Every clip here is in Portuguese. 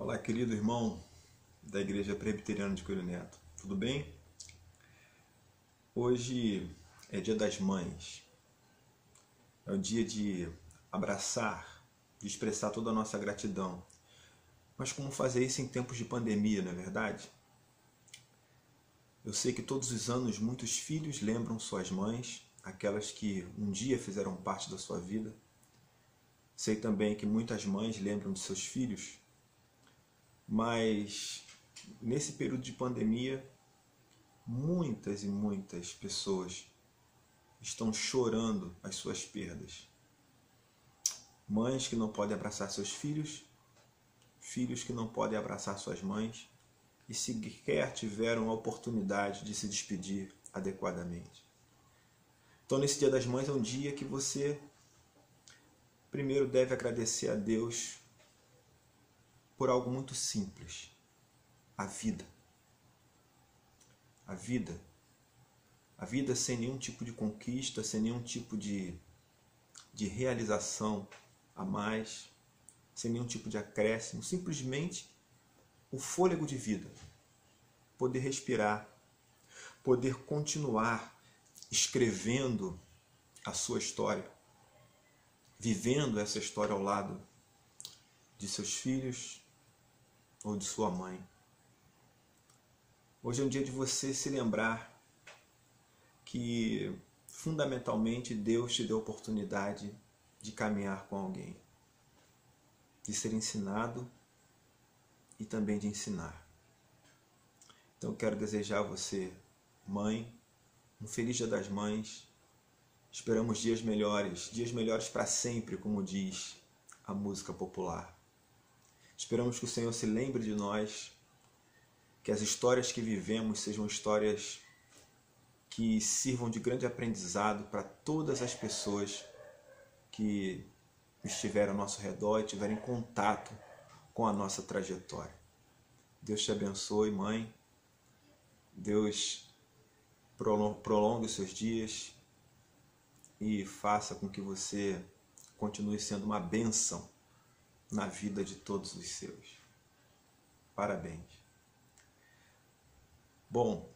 Olá, querido irmão da Igreja Presbiteriana de Coelho Neto, tudo bem? Hoje é Dia das Mães, é o dia de abraçar, de expressar toda a nossa gratidão. Mas como fazer isso em tempos de pandemia, não é verdade? Eu sei que todos os anos muitos filhos lembram suas mães, aquelas que um dia fizeram parte da sua vida. Sei também que muitas mães lembram de seus filhos, mas nesse período de pandemia, muitas e muitas pessoas estão chorando as suas perdas. Mães que não podem abraçar seus filhos, filhos que não podem abraçar suas mães e sequer tiveram a oportunidade de se despedir adequadamente. Então, nesse Dia das Mães é um dia que você primeiro deve agradecer a Deus por algo muito simples: a vida. A vida. A vida sem nenhum tipo de conquista, sem nenhum tipo de realização a mais, sem nenhum tipo de acréscimo, simplesmente o fôlego de vida. Poder respirar, poder continuar escrevendo a sua história, vivendo essa história ao lado de seus filhos ou de sua mãe. Hoje é um dia de você se lembrar que, fundamentalmente, Deus te deu a oportunidade de caminhar com alguém, de ser ensinado e também de ensinar. Então eu quero desejar a você, mãe, um feliz Dia das Mães. Esperamos dias melhores para sempre, como diz a música popular. Esperamos que o Senhor se lembre de nós, que as histórias que vivemos sejam histórias que sirvam de grande aprendizado para todas as pessoas que estiveram ao nosso redor e tiverem contato com a nossa trajetória. Deus te abençoe, mãe. Deus prolongue os seus dias e faça com que você continue sendo uma bênção na vida de todos os seus. Parabéns. Bom,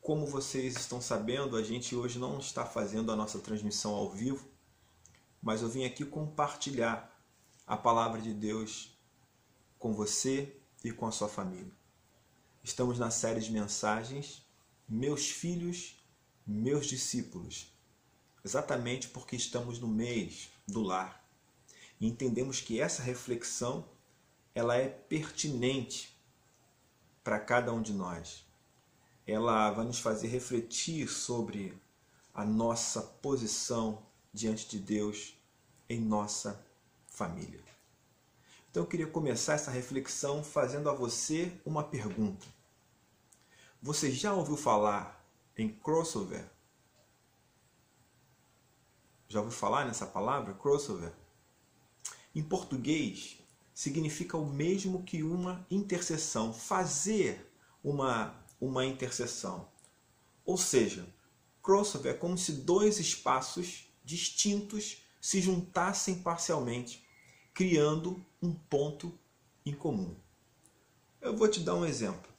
como vocês estão sabendo, a gente hoje não está fazendo a nossa transmissão ao vivo, mas eu vim aqui compartilhar a palavra de Deus com você e com a sua família. Estamos na série de mensagens Meus Filhos, Meus Discípulos, exatamente porque estamos no mês do lar. E entendemos que essa reflexão ela é pertinente para cada um de nós. Ela vai nos fazer refletir sobre a nossa posição diante de Deus em nossa família. Então eu queria começar essa reflexão fazendo a você uma pergunta. Você já ouviu falar em crossover? Já ouviu falar nessa palavra, crossover? Em português, significa o mesmo que uma intercessão, fazer uma intercessão. Ou seja, crossover é como se dois espaços distintos se juntassem parcialmente, criando um ponto em comum. Eu vou te dar um exemplo.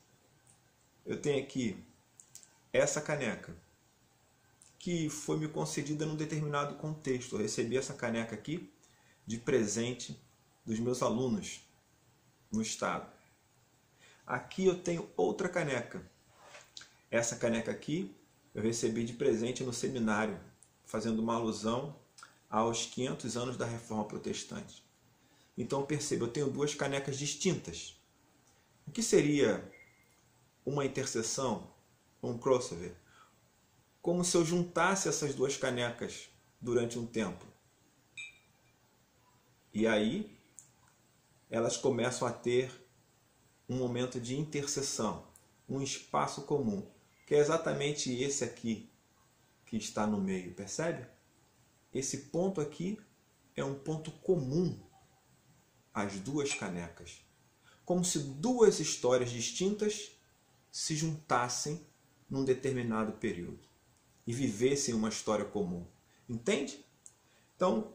Eu tenho aqui essa caneca, que foi me concedida num determinado contexto. Eu recebi essa caneca aqui de presente dos meus alunos no estado. Aqui eu tenho outra caneca. Essa caneca aqui eu recebi de presente no seminário, fazendo uma alusão aos 500 anos da Reforma Protestante. Então perceba, eu tenho duas canecas distintas. O que seria uma intercessão, um crossover? Como se eu juntasse essas duas canecas durante um tempo. E aí elas começam a ter um momento de intercessão, um espaço comum, que é exatamente esse aqui que está no meio, percebe? Esse ponto aqui é um ponto comum às duas canecas, como se duas histórias distintas se juntassem num determinado período e vivessem uma história comum. Entende? Então,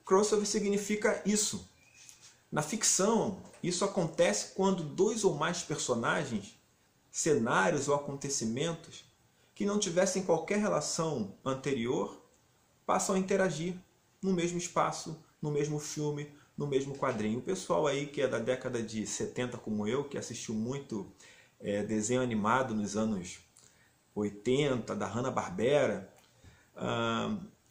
crossover significa isso. Na ficção, isso acontece quando dois ou mais personagens, cenários ou acontecimentos que não tivessem qualquer relação anterior passam a interagir no mesmo espaço, no mesmo filme, no mesmo quadrinho. O pessoal aí que é da década de 70 como eu, que assistiu muito desenho animado nos anos 80, da Hanna-Barbera,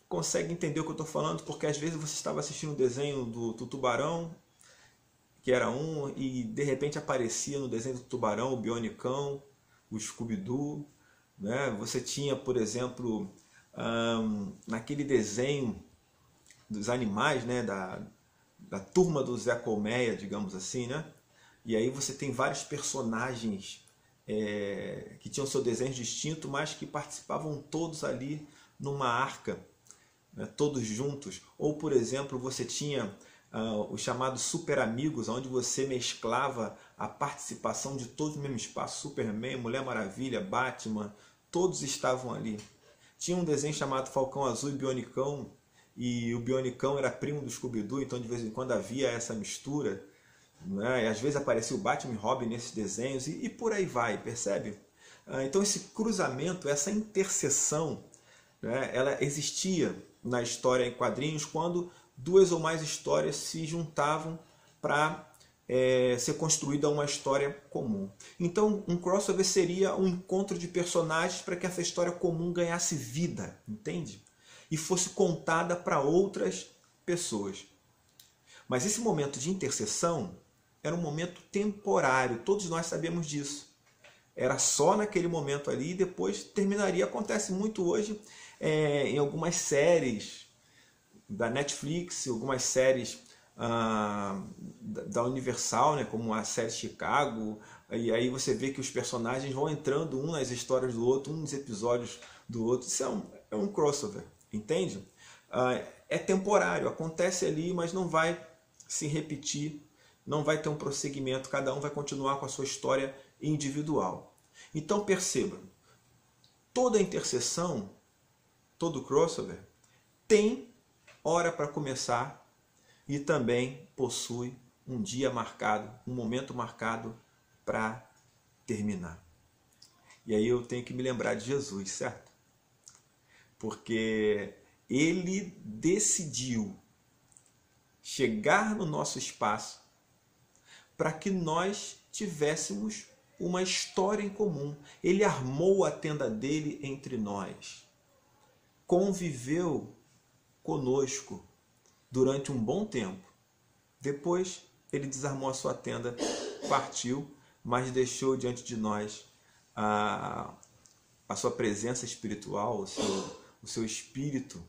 consegue entender o que eu estou falando, porque às vezes você estava assistindo um desenho do Tubarão, que era um, e de repente aparecia no desenho do Tubarão o Bionicão, o Scooby-Doo, né? Você tinha, por exemplo, naquele desenho dos animais, né? da turma do Zé Colmeia, digamos assim, né? E aí você tem vários personagens que tinham seu desenho distinto, mas que participavam todos ali numa arca, né? Todos juntos. Ou, por exemplo, você tinha os chamados Super Amigos, onde você mesclava a participação de todos no mesmo espaço. Superman, Mulher Maravilha, Batman, todos estavam ali. Tinha um desenho chamado Falcão Azul e Bionicão, e o Bionicão era primo do Scooby-Doo, então de vez em quando havia essa mistura, né? E às vezes aparecia o Batman e Robin nesses desenhos, e por aí vai, percebe? Então esse cruzamento, essa interseção, né, ela existia na história em quadrinhos quando duas ou mais histórias se juntavam para ser construída uma história comum. Então um crossover seria um encontro de personagens para que essa história comum ganhasse vida, entende? E fosse contada para outras pessoas. Mas esse momento de interseção era um momento temporário, todos nós sabemos disso. Era só naquele momento ali e depois terminaria. Acontece muito hoje em algumas séries da Netflix, algumas séries da Universal, né, como a série Chicago, e aí você vê que os personagens vão entrando um nas histórias do outro, um nos episódios do outro. Isso é um crossover, entende? É temporário, acontece ali, mas não vai se repetir, não vai ter um prosseguimento, cada um vai continuar com a sua história individual. Então perceba, toda interseção, todo crossover tem hora para começar e também possui um dia marcado, um momento marcado para terminar. E aí eu tenho que me lembrar de Jesus, certo? Porque ele decidiu chegar no nosso espaço para que nós tivéssemos uma história em comum. Ele armou a tenda dele entre nós, conviveu conosco durante um bom tempo. Depois ele desarmou a sua tenda, partiu, mas deixou diante de nós a sua presença espiritual, o seu espírito,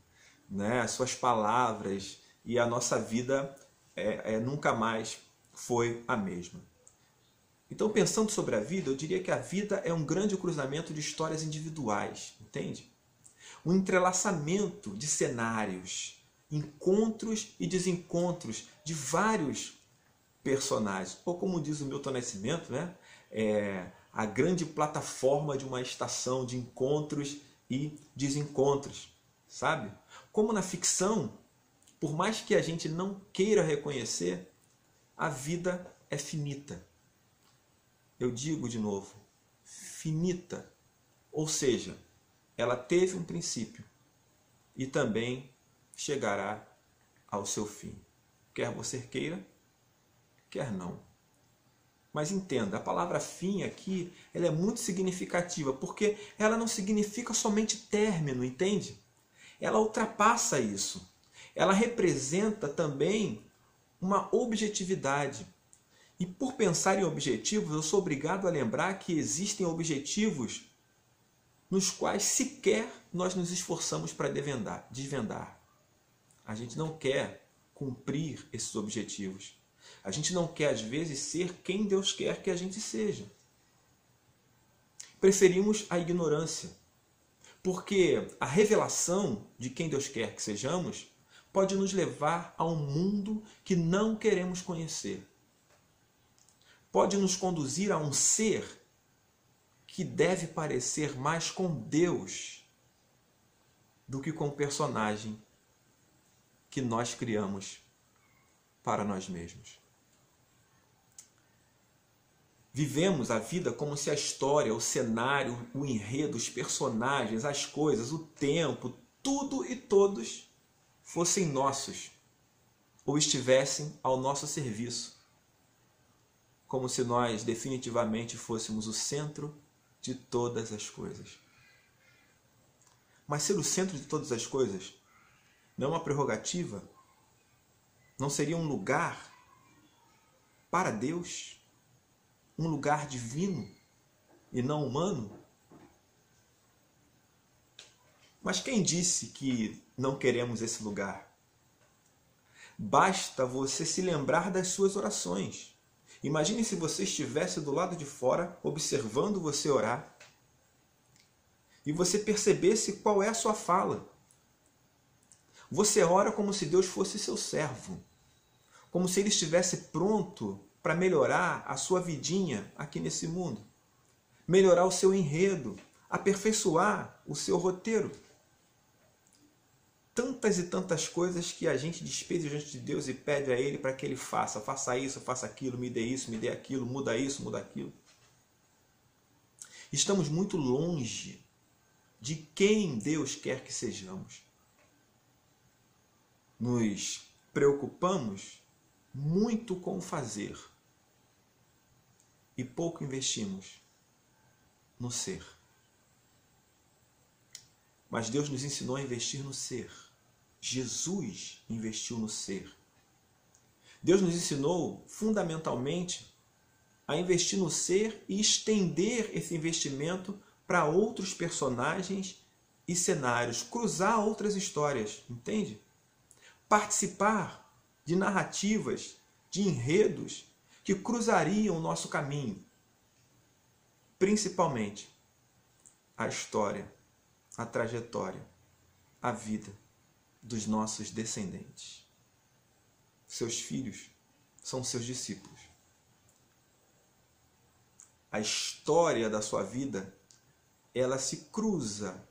né? As suas palavras, e a nossa vida nunca mais foi a mesma. Então, pensando sobre a vida, eu diria que a vida é um grande cruzamento de histórias individuais, entende? Um entrelaçamento de cenários, encontros e desencontros de vários personagens. Ou como diz o Milton Nascimento, né? A grande plataforma de uma estação de encontros e desencontros, sabe? Como na ficção, por mais que a gente não queira reconhecer, a vida é finita. Eu digo de novo, finita. Ou seja, ela teve um princípio e também chegará ao seu fim. Quer você queira, quer não. Mas entenda, a palavra fim aqui, ela é muito significativa, porque ela não significa somente término, entende? Ela ultrapassa isso. Ela representa também uma objetividade. E por pensar em objetivos, eu sou obrigado a lembrar que existem objetivos nos quais sequer nós nos esforçamos para desvendar. A gente não quer cumprir esses objetivos. A gente não quer, às vezes, ser quem Deus quer que a gente seja. Preferimos a ignorância, porque a revelação de quem Deus quer que sejamos pode nos levar a um mundo que não queremos conhecer. Pode nos conduzir a um ser que deve parecer mais com Deus do que com o personagem que nós criamos para nós mesmos. Vivemos a vida como se a história, o cenário, o enredo, os personagens, as coisas, o tempo, tudo e todos fossem nossos ou estivessem ao nosso serviço, como se nós definitivamente fôssemos o centro de todas as coisas. Mas ser o centro de todas as coisas não é uma prerrogativa? Não seria um lugar para Deus? Um lugar divino e não humano? Mas quem disse que não queremos esse lugar? Basta você se lembrar das suas orações. Imagine se você estivesse do lado de fora, observando você orar, e você percebesse qual é a sua fala. Você ora como se Deus fosse seu servo, como se Ele estivesse pronto para melhorar a sua vidinha aqui nesse mundo, melhorar o seu enredo, aperfeiçoar o seu roteiro. Tantas e tantas coisas que a gente despede diante de Deus e pede a Ele para que Ele faça. Faça isso, faça aquilo, me dê isso, me dê aquilo, muda isso, muda aquilo. Estamos muito longe de quem Deus quer que sejamos. Nos preocupamos muito com o fazer e pouco investimos no ser. Mas Deus nos ensinou a investir no ser. Jesus investiu no ser. Deus nos ensinou fundamentalmente a investir no ser e estender esse investimento para outros personagens e cenários, cruzar outras histórias, entende? Participar de narrativas, de enredos que cruzariam o nosso caminho. Principalmente a história, a trajetória, a vida dos nossos descendentes. Seus filhos são seus discípulos. A história da sua vida, ela se cruza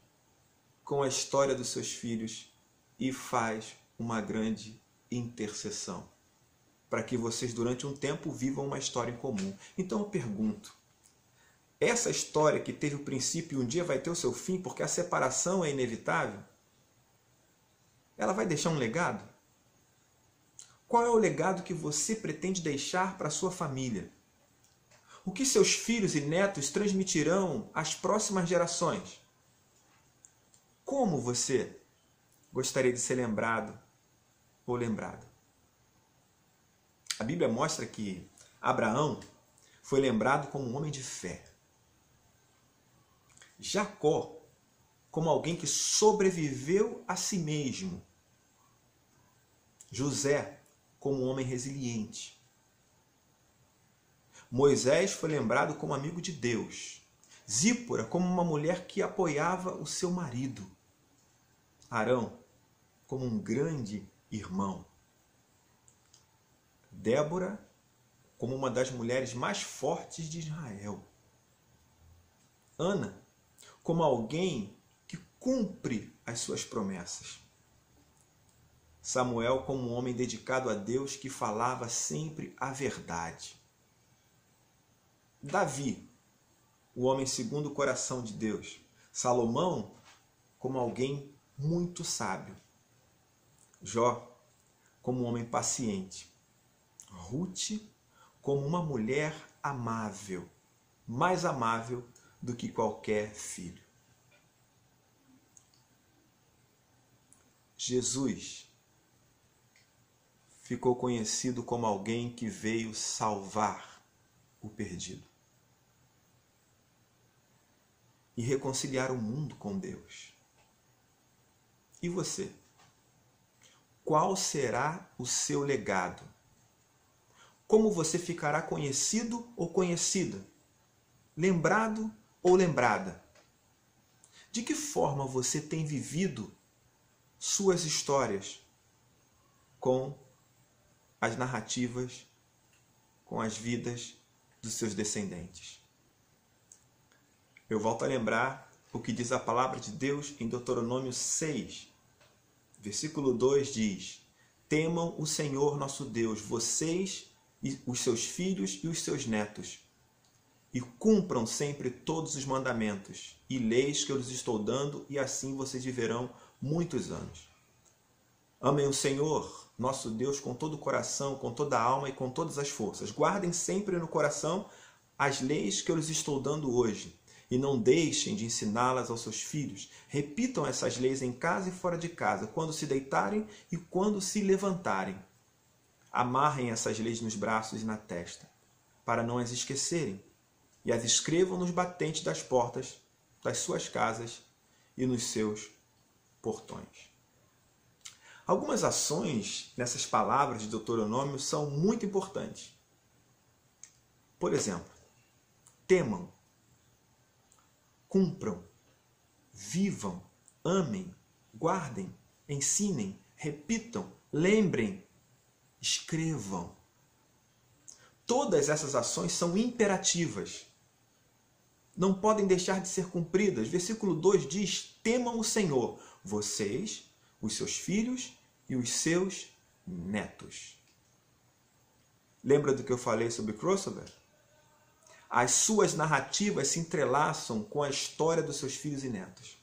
com a história dos seus filhos e faz uma grande interseção, para que vocês durante um tempo vivam uma história em comum. Então eu pergunto, essa história que teve o princípio e um dia vai ter o seu fim, porque a separação é inevitável, ela vai deixar um legado? Qual é o legado que você pretende deixar para a sua família? O que seus filhos e netos transmitirão às próximas gerações? Como você gostaria de ser lembrado ou lembrada? A Bíblia mostra que Abraão foi lembrado como um homem de fé. Jacó, como alguém que sobreviveu a si mesmo. José, como um homem resiliente. Moisés foi lembrado como amigo de Deus. Zípora, como uma mulher que apoiava o seu marido. Arão, como um grande irmão. Débora, como uma das mulheres mais fortes de Israel. Ana, como alguém que cumpre as suas promessas. Samuel, como um homem dedicado a Deus que falava sempre a verdade. Davi, o homem segundo o coração de Deus. Salomão, como alguém muito sábio. Jó, como um homem paciente. Ruth, como uma mulher amável, mais amável do que qualquer filho. Jesus ficou conhecido como alguém que veio salvar o perdido e reconciliar o mundo com Deus. E você? Qual será o seu legado? Como você ficará conhecido ou conhecida? Lembrado ou lembrada? De que forma você tem vivido suas histórias com as narrativas, com as vidas dos seus descendentes? Eu volto a lembrar o que diz a palavra de Deus em Deuteronômio 6, versículo 2 diz: temam o Senhor nosso Deus, vocês e os seus filhos e os seus netos, e cumpram sempre todos os mandamentos e leis que eu lhes estou dando, e assim vocês viverão muitos anos. Amem o Senhor, nosso Deus, com todo o coração, com toda a alma e com todas as forças. Guardem sempre no coração as leis que eu lhes estou dando hoje, e não deixem de ensiná-las aos seus filhos. Repitam essas leis em casa e fora de casa, quando se deitarem e quando se levantarem. Amarrem essas leis nos braços e na testa, para não as esquecerem, e as escrevam nos batentes das portas das suas casas e nos seus portões. Algumas ações nessas palavras de Deuteronômio são muito importantes. Por exemplo, temam, cumpram, vivam, amem, guardem, ensinem, repitam, lembrem, escrevam. Todas essas ações são imperativas. Não podem deixar de ser cumpridas. Versículo 2 diz: temam o Senhor, vocês, os seus filhos e os seus netos. Lembra do que eu falei sobre crossover? As suas narrativas se entrelaçam com a história dos seus filhos e netos.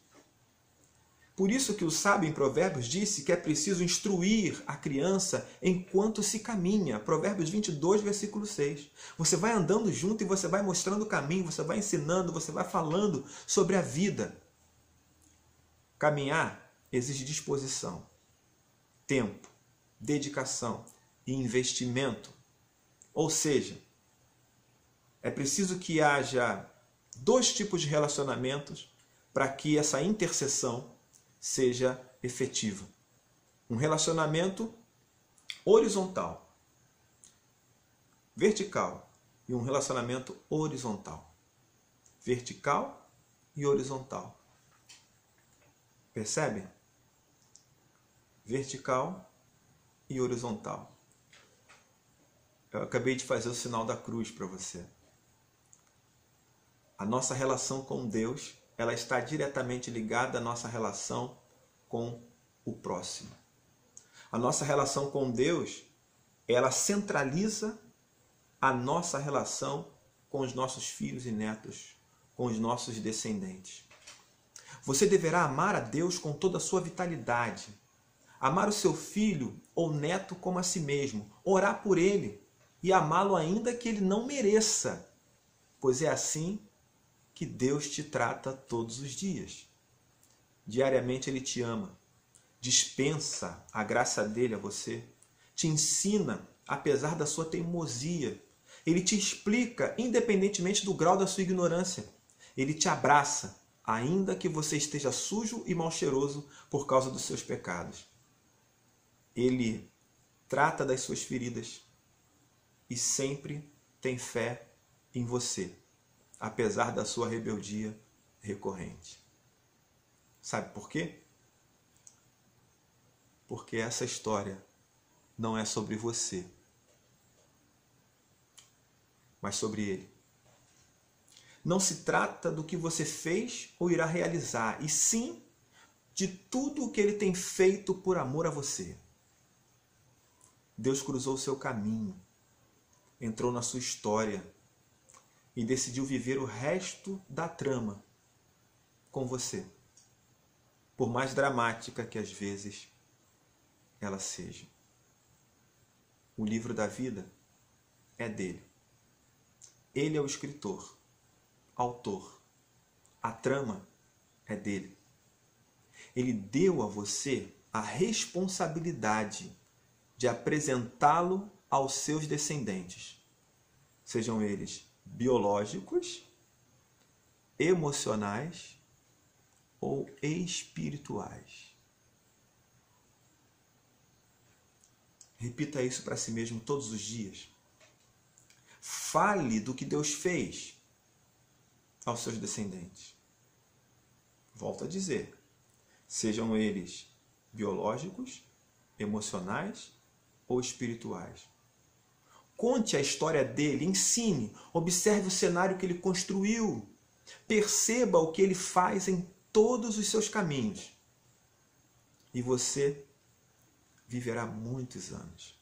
Por isso que o sábio em Provérbios disse que é preciso instruir a criança enquanto se caminha. Provérbios 22, versículo 6. Você vai andando junto e você vai mostrando o caminho, você vai ensinando, você vai falando sobre a vida. Caminhar exige disposição, tempo, dedicação e investimento. Ou seja, é preciso que haja 2 tipos de relacionamentos para que essa intercessão seja efetiva. Um relacionamento horizontal, vertical, e um relacionamento horizontal. Vertical e horizontal. Percebe? Vertical e horizontal. Eu acabei de fazer o sinal da cruz para você. A nossa relação com Deus, ela está diretamente ligada à nossa relação com o próximo. A nossa relação com Deus, ela centraliza a nossa relação com os nossos filhos e netos, com os nossos descendentes. Você deverá amar a Deus com toda a sua vitalidade. Amar o seu filho ou neto como a si mesmo. Orar por ele e amá-lo ainda que ele não mereça. Pois é assim que Deus te trata todos os dias. Diariamente Ele te ama, dispensa a graça dele a você, te ensina apesar da sua teimosia, Ele te explica independentemente do grau da sua ignorância, Ele te abraça, ainda que você esteja sujo e mal cheiroso por causa dos seus pecados. Ele trata das suas feridas e sempre tem fé em você, apesar da sua rebeldia recorrente. Sabe por quê? Porque essa história não é sobre você, mas sobre Ele. Não se trata do que você fez ou irá realizar, e sim de tudo o que Ele tem feito por amor a você. Deus cruzou o seu caminho, entrou na sua história e decidiu viver o resto da trama com você, por mais dramática que às vezes ela seja. O livro da vida é dele. Ele é o escritor, autor. A trama é dele. Ele deu a você a responsabilidade de apresentá-lo aos seus descendentes, sejam eles biológicos, emocionais ou espirituais. Repita isso para si mesmo todos os dias. Fale do que Deus fez aos seus descendentes. Volto a dizer, sejam eles biológicos, emocionais ou espirituais. Conte a história dele, ensine, observe o cenário que ele construiu, perceba o que ele faz em todos os seus caminhos. E você viverá muitos anos.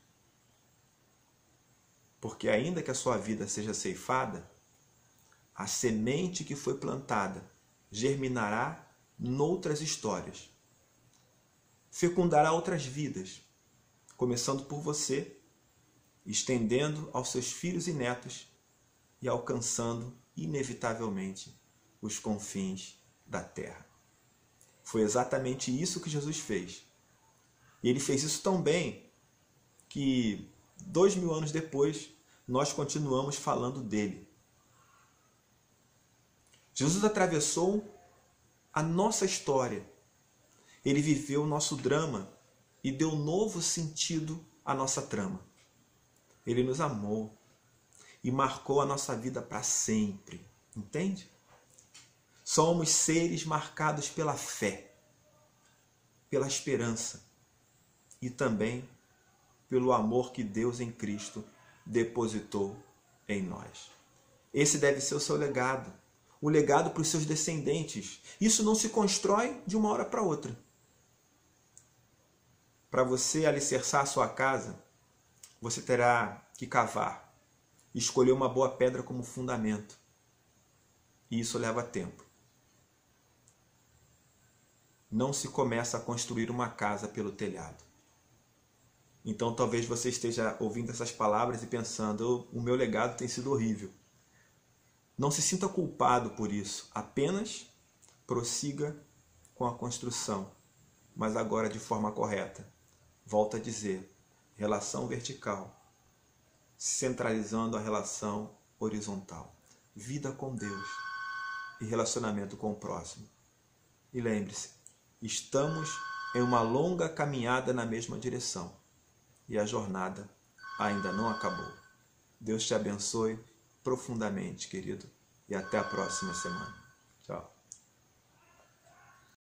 Porque ainda que a sua vida seja ceifada, a semente que foi plantada germinará noutras histórias, fecundará outras vidas, começando por você, estendendo aos seus filhos e netos e alcançando, inevitavelmente, os confins da terra. Foi exatamente isso que Jesus fez. E ele fez isso tão bem que 2000 anos depois nós continuamos falando dele. Jesus atravessou a nossa história. Ele viveu o nosso drama e deu novo sentido à nossa trama. Ele nos amou e marcou a nossa vida para sempre. Entende? Somos seres marcados pela fé, pela esperança e também pelo amor que Deus em Cristo depositou em nós. Esse deve ser o seu legado, o legado para os seus descendentes. Isso não se constrói de uma hora para outra. Para você alicerçar a sua casa, você terá que cavar, escolher uma boa pedra como fundamento. E isso leva tempo. Não se começa a construir uma casa pelo telhado. Então talvez você esteja ouvindo essas palavras e pensando, o meu legado tem sido horrível. Não se sinta culpado por isso, apenas prossiga com a construção, mas agora de forma correta. Volto a dizer, relação vertical, centralizando a relação horizontal. Vida com Deus e relacionamento com o próximo. E lembre-se, estamos em uma longa caminhada na mesma direção e a jornada ainda não acabou. Deus te abençoe profundamente, querido, e até a próxima semana. Tchau.